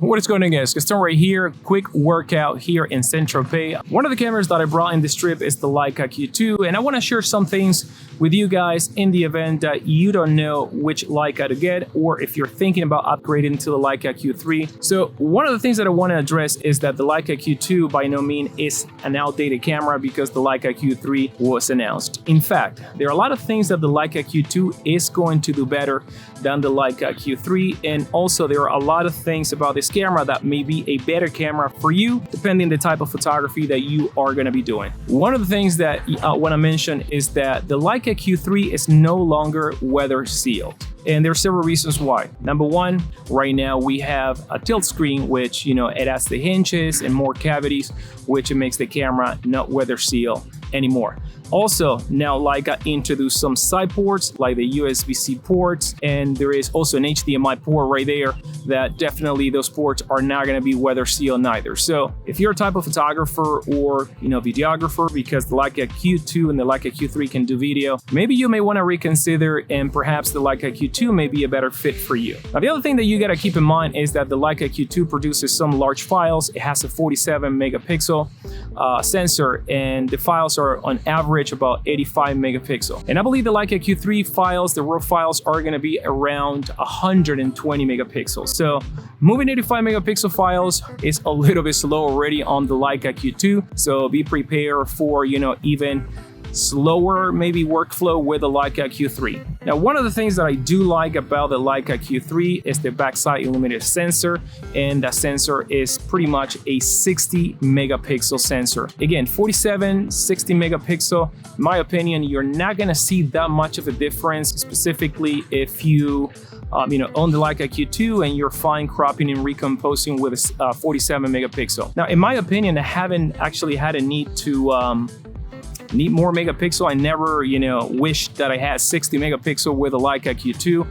What is going on, guys? Gaston right here. Quick workout here in Saint-Tropez. One of the cameras that I brought in this trip is the Leica Q2, and I want to share some things with you guys in the event that you don't know which Leica to get, or if you're thinking about upgrading to the Leica Q3. So one of the things that I want to address is that the Leica Q2 by no means is an outdated camera because the Leica Q3 was announced. In fact, there are a lot of things that the Leica Q2 is going to do better than the Leica Q3, and also there are a lot of things about this camera that may be a better camera for you depending the type of photography that you are going to be doing. One of the things that I want to mention is that the Leica Q3 is no longer weather sealed. And there are several reasons why. Number one, right now we have a tilt screen, which, it has the hinges and more cavities, which it makes the camera not weather seal anymore. Also, now Leica introduced some side ports like the USB-C ports, and there is also an HDMI port right there that definitely those ports are not going to be weather sealed neither. So if you're a type of photographer or videographer, because the Leica Q2 and the Leica Q3 can do video, maybe you may want to reconsider, and perhaps the Leica Q2 may be a better fit for you. Now, the other thing that you got to keep in mind is that the Leica Q2 produces some large files. It has a 47 megapixel sensor, and the files are on average about 85 megapixel. And I believe the Leica Q3 files, the raw files, are going to be around 120 megapixels. So moving 85 megapixel files is a little bit slow already on the Leica Q2. So be prepared for, even slower maybe workflow with the Leica Q3. Now, one of the things that I do like about the Leica Q3 is the backside illuminated sensor, and that sensor is pretty much a 60 megapixel sensor. Again, 47, 60 megapixel. In my opinion, you're not gonna see that much of a difference, specifically if you own the Leica Q2 and you're fine cropping and recomposing with a 47 megapixel. Now, in my opinion, I haven't actually had a need to need more megapixel. I never, wished that I had 60 megapixel with a Leica Q2.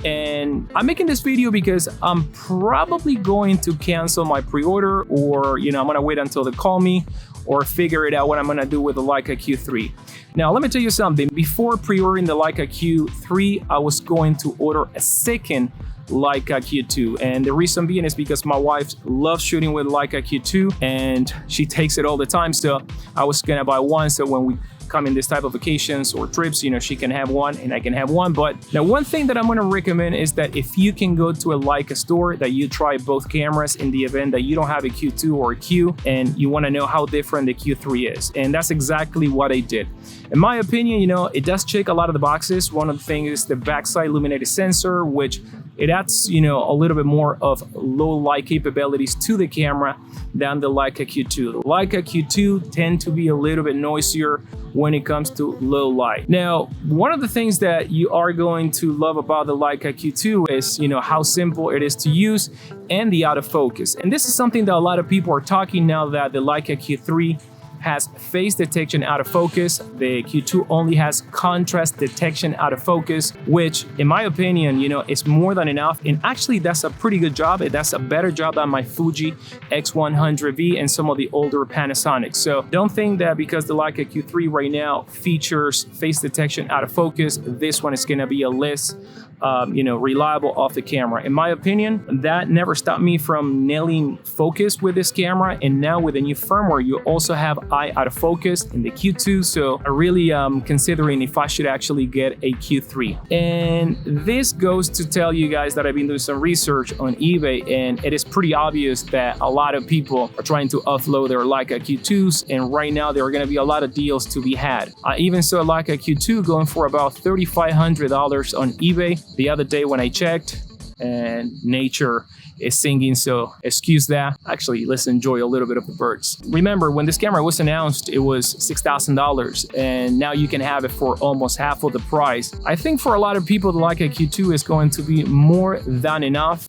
And I'm making this video because I'm probably going to cancel my pre-order, or, I'm gonna wait until they call me or figure it out what I'm gonna do with the Leica Q3. Now, let me tell you something. Before pre-ordering the Leica Q3, I was going to order a second Leica Q2, and the reason being is because my wife loves shooting with Leica Q2 and she takes it all the time, so I was gonna buy one, so when we come in this type of vacations or trips, she can have one and I can have one. But now, one thing that I'm going to recommend is that if you can go to a Leica store, that you try both cameras in the event that you don't have a Q2 or a Q and you want to know how different the Q3 is. And that's exactly what I did. In my opinion, it does check a lot of the boxes. One of the things is the backside illuminated sensor, which it adds, a little bit more of low light capabilities to the camera than the Leica Q2. The Leica Q2 tend to be a little bit noisier when it comes to low light. Now, one of the things that you are going to love about the Leica Q2 is, how simple it is to use and the autofocus. And this is something that a lot of people are talking now, that the Leica Q3 has phase detection out of focus. The Q2 only has contrast detection out of focus, which in my opinion, is more than enough. And actually that's a pretty good job. That's a better job than my Fuji X100V and some of the older Panasonics. So don't think that because the Leica Q3 right now features phase detection out of focus, this one is gonna be a less reliable off the camera. In my opinion, that never stopped me from nailing focus with this camera. And now with the new firmware, you also have eye out of focus in the Q2. So I really considering if I should actually get a Q3. And this goes to tell you guys that I've been doing some research on eBay, and it is pretty obvious that a lot of people are trying to offload their Leica Q2s. And right now there are going to be a lot of deals to be had. I even saw a Leica Q2 going for about $3,500 on eBay the other day when I checked, and nature is singing, so excuse that. Actually, let's enjoy a little bit of the birds. Remember, when this camera was announced, it was $6,000, and now you can have it for almost half of the price. I think for a lot of people, the Leica Q2 is going to be more than enough.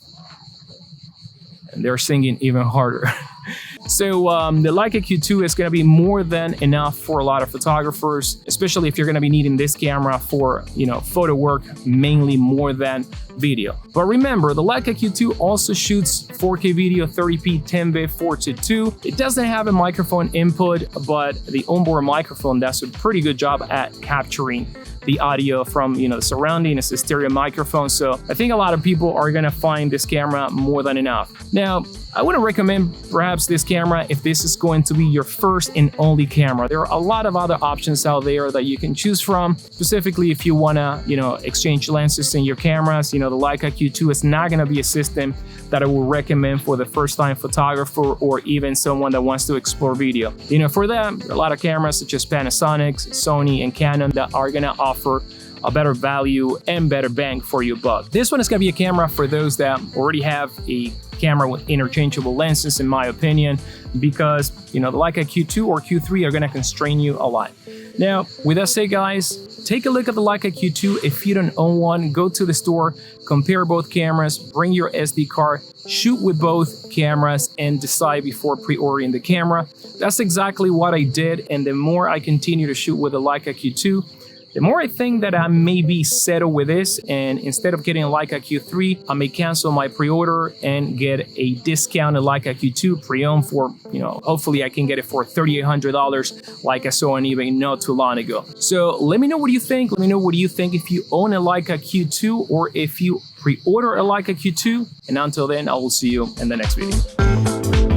And they're singing even harder. So the Leica Q2 is going to be more than enough for a lot of photographers, especially if you're going to be needing this camera for, photo work, mainly more than video. But remember, the Leica Q2 also shoots 4K video, 30p 10-bit 422. It doesn't have a microphone input, but the onboard microphone does a pretty good job at capturing the audio from, you know, the surrounding. It's a stereo microphone, so I think a lot of people are gonna find this camera more than enough. Now, I wouldn't recommend perhaps this camera if this is going to be your first and only camera. There are a lot of other options out there that you can choose from, specifically if you wanna, you know, exchange lenses in your cameras. You know, the Leica Q2 is not gonna be a system that I will recommend for the first-time photographer or even someone that wants to explore video. You know, for that, there are a lot of cameras such as Panasonic, Sony, and Canon that are gonna offer a better value and better bang for your buck. This one is gonna be a camera for those that already have a camera with interchangeable lenses, in my opinion, because, you know, the Leica Q2 or Q3 are gonna constrain you a lot. Now, with that said, guys, take a look at the Leica Q2. If you don't own one, go to the store, compare both cameras, bring your SD card, shoot with both cameras, and decide before pre-ordering the camera. That's exactly what I did, and the more I continue to shoot with the Leica Q2, the more I think that I may be settled with this, and instead of getting a Leica Q3, I may cancel my pre-order and get a discounted Leica Q2 pre-owned for, you know, hopefully I can get it for $3,800 like I saw on eBay not too long ago. So let me know what you think. Let me know what you think if you own a Leica Q2 or if you pre-order a Leica Q2. And until then, I will see you in the next video.